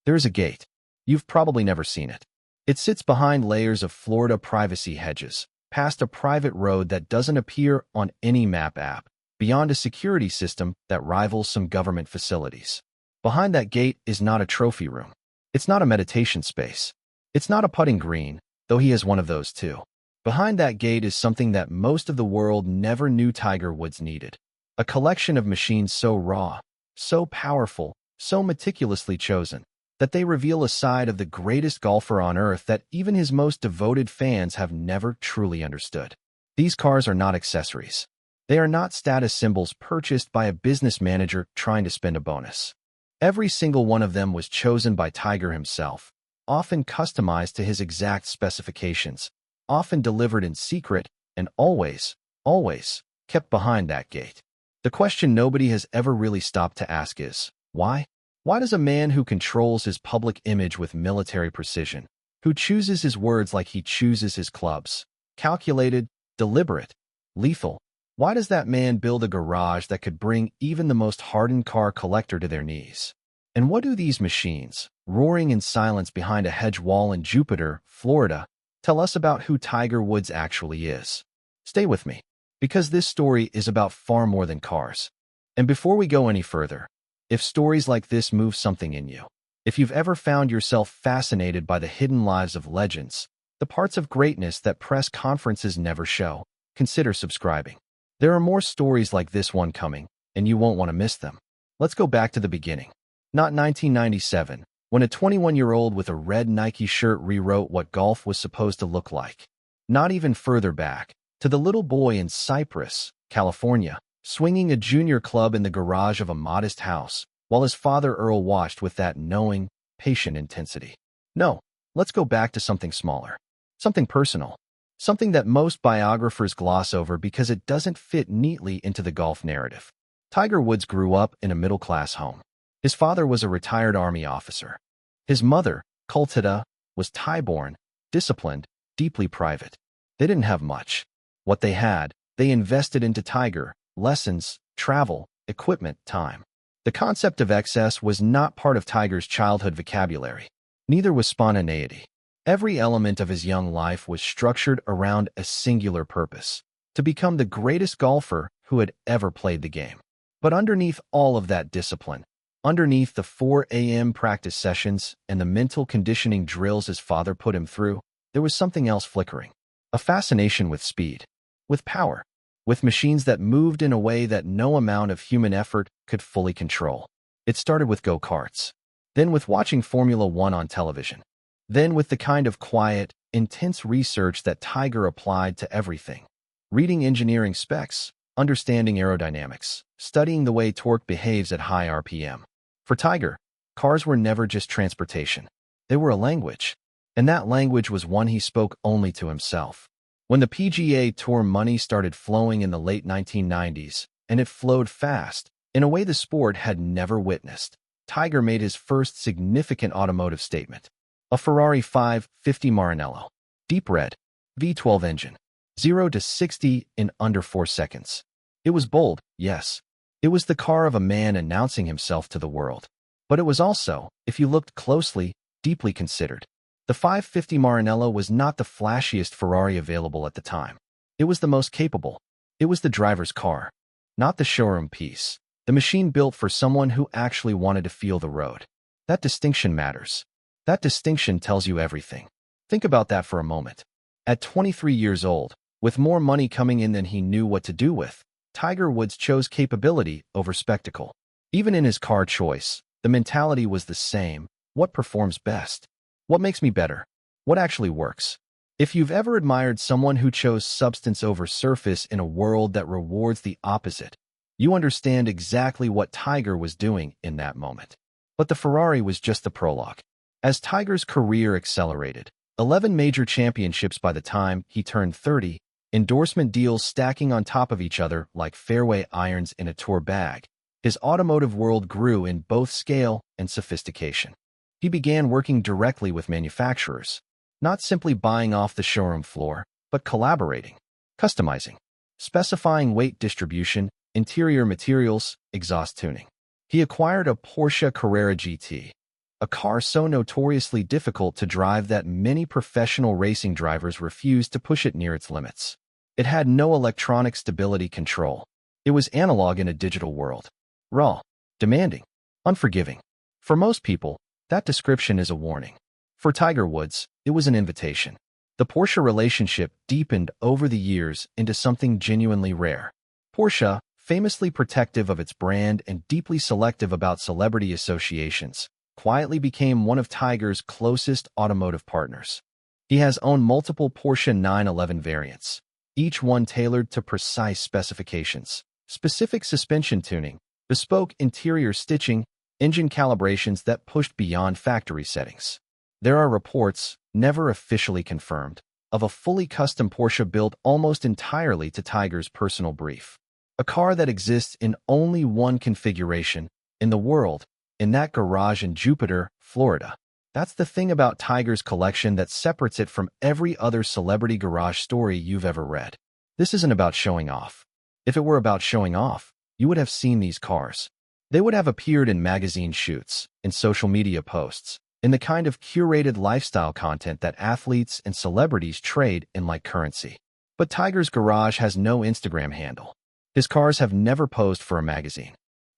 There's a gate. You've probably never seen it. It sits behind layers of Florida privacy hedges, past a private road that doesn't appear on any map app, beyond a security system that rivals some government facilities. Behind that gate is not a trophy room. It's not a meditation space. It's not a putting green, though he has one of those too. Behind that gate is something that most of the world never knew Tiger Woods needed. A collection of machines so raw, so powerful, so meticulously chosen, that they reveal a side of the greatest golfer on earth that even his most devoted fans have never truly understood. These cars are not accessories. They are not status symbols purchased by a business manager trying to spend a bonus. Every single one of them was chosen by Tiger himself, often customized to his exact specifications, often delivered in secret, and always kept behind that gate. The question nobody has ever really stopped to ask is, why? Why does a man who controls his public image with military precision, who chooses his words like he chooses his clubs, calculated, deliberate, lethal, why does that man build a garage that could bring even the most hardened car collector to their knees? And what do these machines, roaring in silence behind a hedge wall in Jupiter, Florida, tell us about who Tiger Woods actually is? Stay with me, because this story is about far more than cars. And before we go any further, if stories like this move something in you, if you've ever found yourself fascinated by the hidden lives of legends, the parts of greatness that press conferences never show, consider subscribing. There are more stories like this one coming, and you won't want to miss them. Let's go back to the beginning. Not 1997, when a 21-year-old with a red Nike shirt rewrote what golf was supposed to look like. Not even further back, to the little boy in Cypress, California, swinging a junior club in the garage of a modest house, while his father Earl watched with that knowing, patient intensity. No, let's go back to something smaller, something personal, something that most biographers gloss over because it doesn't fit neatly into the golf narrative. Tiger Woods grew up in a middle-class home. His father was a retired Army officer. His mother, Cultida, was Thai-born, disciplined, deeply private. They didn't have much. What they had, they invested into Tiger: lessons, travel, equipment, time. The concept of excess was not part of Tiger's childhood vocabulary. Neither was spontaneity. Every element of his young life was structured around a singular purpose: to become the greatest golfer who had ever played the game. But underneath all of that discipline, underneath the 4 a.m. practice sessions and the mental conditioning drills his father put him through, there was something else flickering. A fascination with speed, with power, with machines that moved in a way that no amount of human effort could fully control. It started with go-karts, then with watching Formula One on television, then with the kind of quiet, intense research that Tiger applied to everything. Reading engineering specs, understanding aerodynamics, studying the way torque behaves at high RPM. For Tiger, cars were never just transportation. They were a language, and that language was one he spoke only to himself. When the PGA Tour money started flowing in the late 1990s, and it flowed fast, in a way the sport had never witnessed, Tiger made his first significant automotive statement. A Ferrari 550 Maranello, deep red, V12 engine, 0 to 60 in under 4 seconds. It was bold, yes. It was the car of a man announcing himself to the world. But it was also, if you looked closely, deeply considered. The 550 Maranello was not the flashiest Ferrari available at the time. It was the most capable. It was the driver's car, not the showroom piece. The machine built for someone who actually wanted to feel the road. That distinction matters. That distinction tells you everything. Think about that for a moment. At 23 years old, with more money coming in than he knew what to do with, Tiger Woods chose capability over spectacle. Even in his car choice, the mentality was the same. What performs best? What makes me better? What actually works? If you've ever admired someone who chose substance over surface in a world that rewards the opposite, you understand exactly what Tiger was doing in that moment. But the Ferrari was just the prologue. As Tiger's career accelerated, 11 major championships by the time he turned 30, endorsement deals stacking on top of each other like fairway irons in a tour bag, his automotive world grew in both scale and sophistication. He began working directly with manufacturers, not simply buying off the showroom floor, but collaborating, customizing, specifying weight distribution, interior materials, exhaust tuning. He acquired a Porsche Carrera GT, a car so notoriously difficult to drive that many professional racing drivers refused to push it near its limits. It had no electronic stability control. It was analog in a digital world. Raw, demanding, unforgiving. For most people, that description is a warning. For Tiger Woods, it was an invitation. The Porsche relationship deepened over the years into something genuinely rare. Porsche, famously protective of its brand and deeply selective about celebrity associations, quietly became one of Tiger's closest automotive partners. He has owned multiple Porsche 911 variants, each one tailored to precise specifications, specific suspension tuning, bespoke interior stitching, engine calibrations that pushed beyond factory settings. There are reports, never officially confirmed, of a fully custom Porsche built almost entirely to Tiger's personal brief. A car that exists in only one configuration in the world, in that garage in Jupiter, Florida. That's the thing about Tiger's collection that separates it from every other celebrity garage story you've ever read. This isn't about showing off. If it were about showing off, you would have seen these cars. They would have appeared in magazine shoots, in social media posts, in the kind of curated lifestyle content that athletes and celebrities trade in like currency. But Tiger's garage has no Instagram handle. His cars have never posed for a magazine.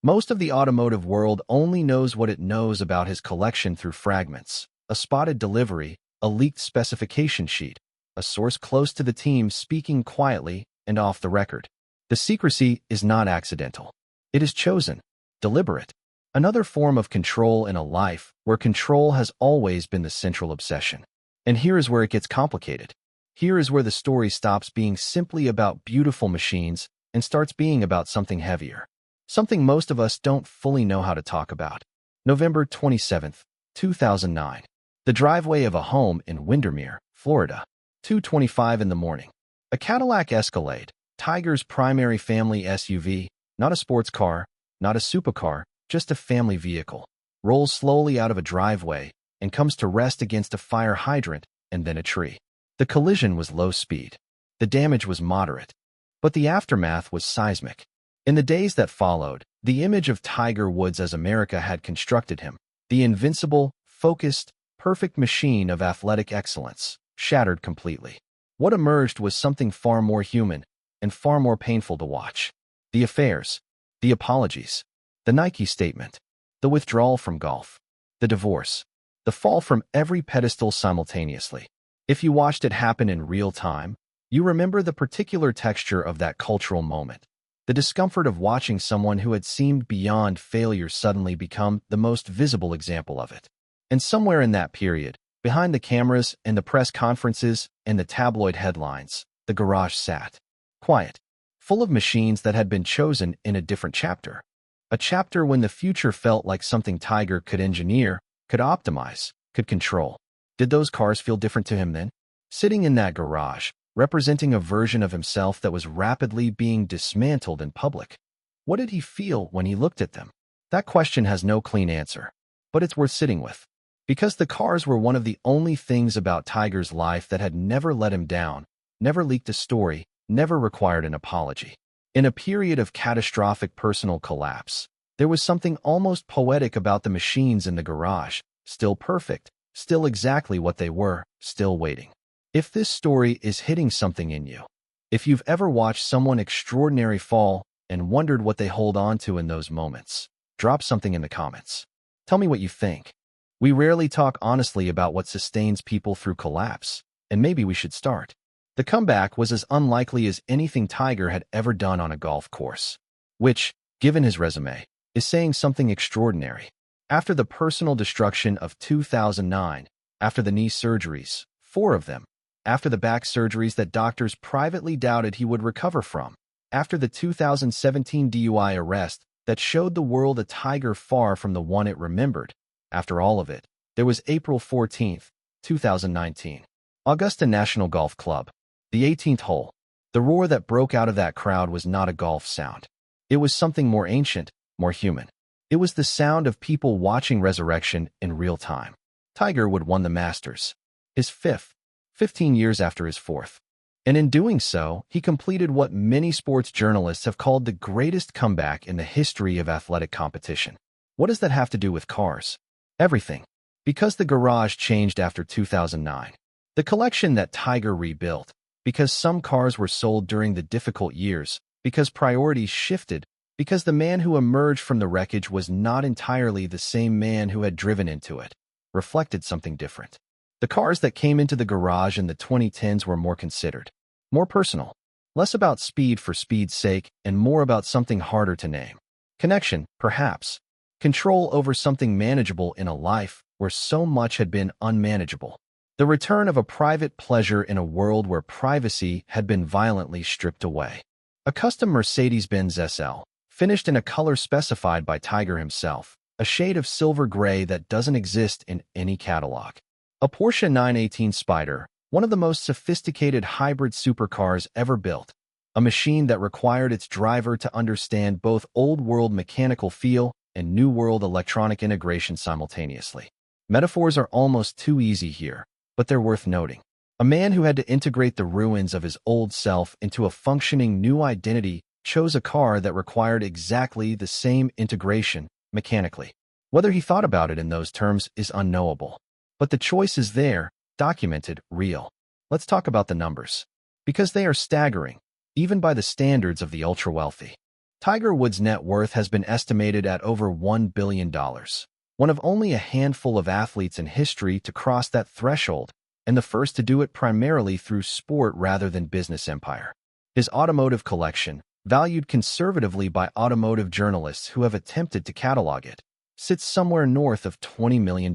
Most of the automotive world only knows what it knows about his collection through fragments, a spotted delivery, a leaked specification sheet, a source close to the team speaking quietly and off the record. The secrecy is not accidental. It is chosen, deliberate. Another form of control in a life where control has always been the central obsession. And here is where it gets complicated. Here is where the story stops being simply about beautiful machines and starts being about something heavier. Something most of us don't fully know how to talk about. November 27, 2009. The driveway of a home in Windermere, Florida. 2:25 in the morning. A Cadillac Escalade, Tiger's primary family SUV, not a sports car, not a supercar, just a family vehicle, rolls slowly out of a driveway and comes to rest against a fire hydrant and then a tree. The collision was low speed. The damage was moderate. But the aftermath was seismic. In the days that followed, the image of Tiger Woods as America had constructed him, the invincible, focused, perfect machine of athletic excellence, shattered completely. What emerged was something far more human and far more painful to watch. The affairs, the apologies, the Nike statement, the withdrawal from golf, the divorce, the fall from every pedestal simultaneously. If you watched it happen in real time, you remember the particular texture of that cultural moment. The discomfort of watching someone who had seemed beyond failure suddenly become the most visible example of it. And somewhere in that period, behind the cameras and the press conferences and the tabloid headlines, the garage sat. Quiet. Full of machines that had been chosen in a different chapter. A chapter when the future felt like something Tiger could engineer, could optimize, could control. Did those cars feel different to him then? Sitting in that garage, representing a version of himself that was rapidly being dismantled in public. What did he feel when he looked at them? That question has no clean answer, but it's worth sitting with. Because the cars were one of the only things about Tiger's life that had never let him down, never leaked a story, never required an apology. In a period of catastrophic personal collapse, there was something almost poetic about the machines in the garage, still perfect, still exactly what they were, still waiting. If this story is hitting something in you, if you've ever watched someone extraordinary fall and wondered what they hold on to in those moments, drop something in the comments. Tell me what you think. We rarely talk honestly about what sustains people through collapse, and maybe we should start. The comeback was as unlikely as anything Tiger had ever done on a golf course, which, given his resume, is saying something extraordinary. After the personal destruction of 2009, after the knee surgeries, 4 of them, after the back surgeries that doctors privately doubted he would recover from, after the 2017 DUI arrest that showed the world a Tiger far from the one it remembered, after all of it, there was April 14, 2019. Augusta National Golf Club. The 18th hole. The roar that broke out of that crowd was not a golf sound. It was something more ancient, more human. It was the sound of people watching resurrection in real time. Tiger would won the Masters, his 5th, 15 years after his 4th. And in doing so, he completed what many sports journalists have called the greatest comeback in the history of athletic competition. What does that have to do with cars? Everything. Because the garage changed after 2009. The collection that Tiger rebuilt. Because some cars were sold during the difficult years. Because priorities shifted. Because the man who emerged from the wreckage was not entirely the same man who had driven into it. Reflected something different. The cars that came into the garage in the 2010s were more considered. More personal. Less about speed for speed's sake and more about something harder to name. Connection, perhaps. Control over something manageable in a life where so much had been unmanageable. The return of a private pleasure in a world where privacy had been violently stripped away. A custom Mercedes-Benz SL, finished in a color specified by Tiger himself, a shade of silver gray that doesn't exist in any catalog. A Porsche 918 Spyder, one of the most sophisticated hybrid supercars ever built. A machine that required its driver to understand both old-world mechanical feel and new-world electronic integration simultaneously. Metaphors are almost too easy here, but they're worth noting. A man who had to integrate the ruins of his old self into a functioning new identity chose a car that required exactly the same integration mechanically. Whether he thought about it in those terms is unknowable. But the choice is there, documented, real. Let's talk about the numbers. Because they are staggering, even by the standards of the ultra-wealthy. Tiger Woods' net worth has been estimated at over $1 billion. One of only a handful of athletes in history to cross that threshold, and the first to do it primarily through sport rather than business empire. His automotive collection, valued conservatively by automotive journalists who have attempted to catalog it, sits somewhere north of $20 million.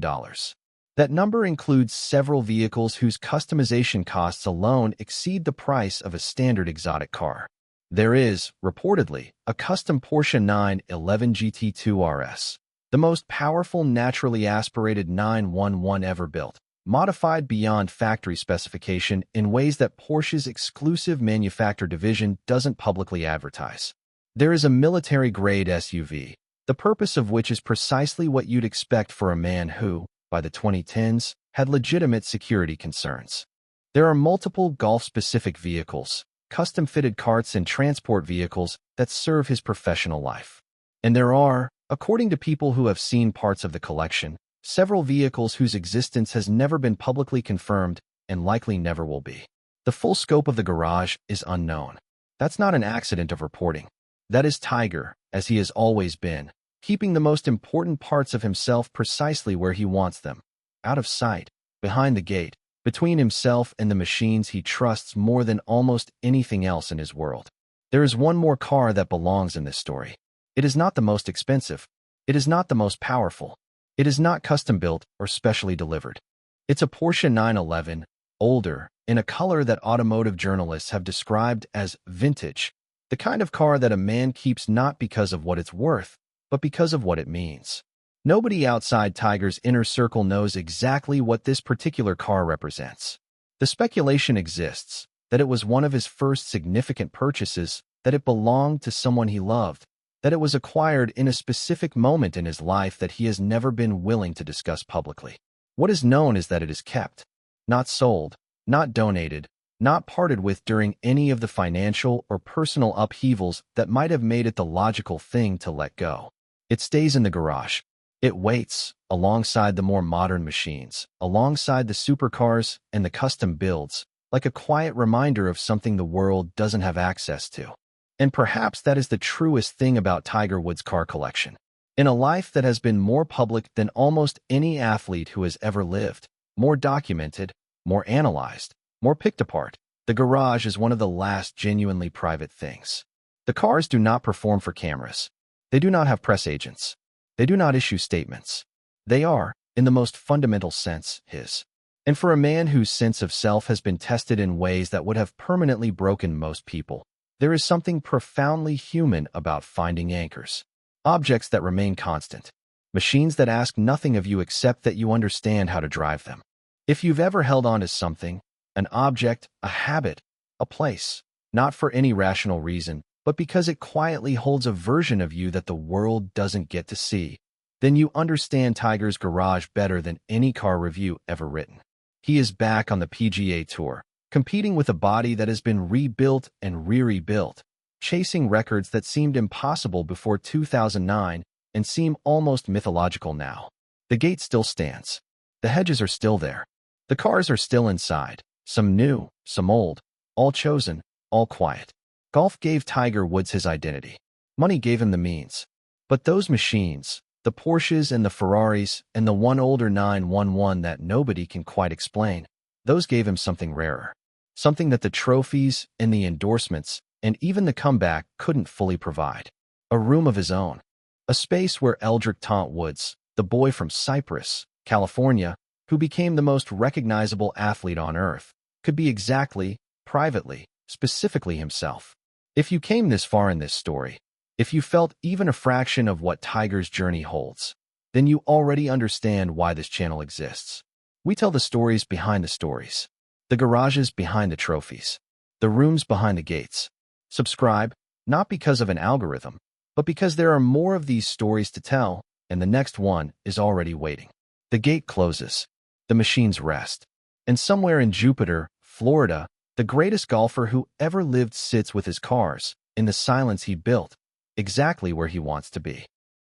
That number includes several vehicles whose customization costs alone exceed the price of a standard exotic car. There is, reportedly, a custom Porsche 911 GT2 RS, the most powerful naturally aspirated 911 ever built, modified beyond factory specification in ways that Porsche's exclusive manufacturer division doesn't publicly advertise. There is a military-grade SUV, the purpose of which is precisely what you'd expect for a man who, by the 2010s, had legitimate security concerns. There are multiple golf-specific vehicles, custom-fitted carts and transport vehicles that serve his professional life. And there are, according to people who have seen parts of the collection, several vehicles whose existence has never been publicly confirmed and likely never will be. The full scope of the garage is unknown. That's not an accident of reporting. That is Tiger, as he has always been, keeping the most important parts of himself precisely where he wants them, out of sight, behind the gate, between himself and the machines he trusts more than almost anything else in his world. There is one more car that belongs in this story. It is not the most expensive. It is not the most powerful. It is not custom-built or specially delivered. It's a Porsche 911, older, in a color that automotive journalists have described as vintage, the kind of car that a man keeps not because of what it's worth, but because of what it means. Nobody outside Tiger's inner circle knows exactly what this particular car represents. The speculation exists that it was one of his first significant purchases, that it belonged to someone he loved, that it was acquired in a specific moment in his life that he has never been willing to discuss publicly. What is known is that it is kept, not sold, not donated, not parted with during any of the financial or personal upheavals that might have made it the logical thing to let go. It stays in the garage. It waits, alongside the more modern machines, alongside the supercars and the custom builds, like a quiet reminder of something the world doesn't have access to. And perhaps that is the truest thing about Tiger Woods' car collection. In a life that has been more public than almost any athlete who has ever lived, more documented, more analyzed, more picked apart, the garage is one of the last genuinely private things. The cars do not perform for cameras. They do not have press agents. They do not issue statements. They are, in the most fundamental sense, his. And for a man whose sense of self has been tested in ways that would have permanently broken most people, there is something profoundly human about finding anchors. Objects that remain constant. Machines that ask nothing of you except that you understand how to drive them. If you've ever held on to something, an object, a habit, a place, not for any rational reason, but because it quietly holds a version of you that the world doesn't get to see, then you understand Tiger's garage better than any car review ever written. He is back on the PGA Tour, competing with a body that has been rebuilt and re-rebuilt, chasing records that seemed impossible before 2009 and seem almost mythological now. The gate still stands. The hedges are still there. The cars are still inside. Some new, some old, all chosen, all quiet. Golf gave Tiger Woods his identity. Money gave him the means. But those machines, the Porsches and the Ferraris and the one older 911 that nobody can quite explain, those gave him something rarer. Something that the trophies and the endorsements and even the comeback couldn't fully provide. A room of his own. A space where Eldrick Taunt Woods, the boy from Cypress, California, who became the most recognizable athlete on earth, could be exactly, privately, specifically himself. If you came this far in this story, if you felt even a fraction of what Tiger's journey holds, then you already understand why this channel exists. We tell the stories behind the stories, the garages behind the trophies, the rooms behind the gates. Subscribe, not because of an algorithm, but because there are more of these stories to tell, and the next one is already waiting. The gate closes, the machines rest, and somewhere in Jupiter, Florida, the greatest golfer who ever lived sits with his cars, in the silence he built, exactly where he wants to be.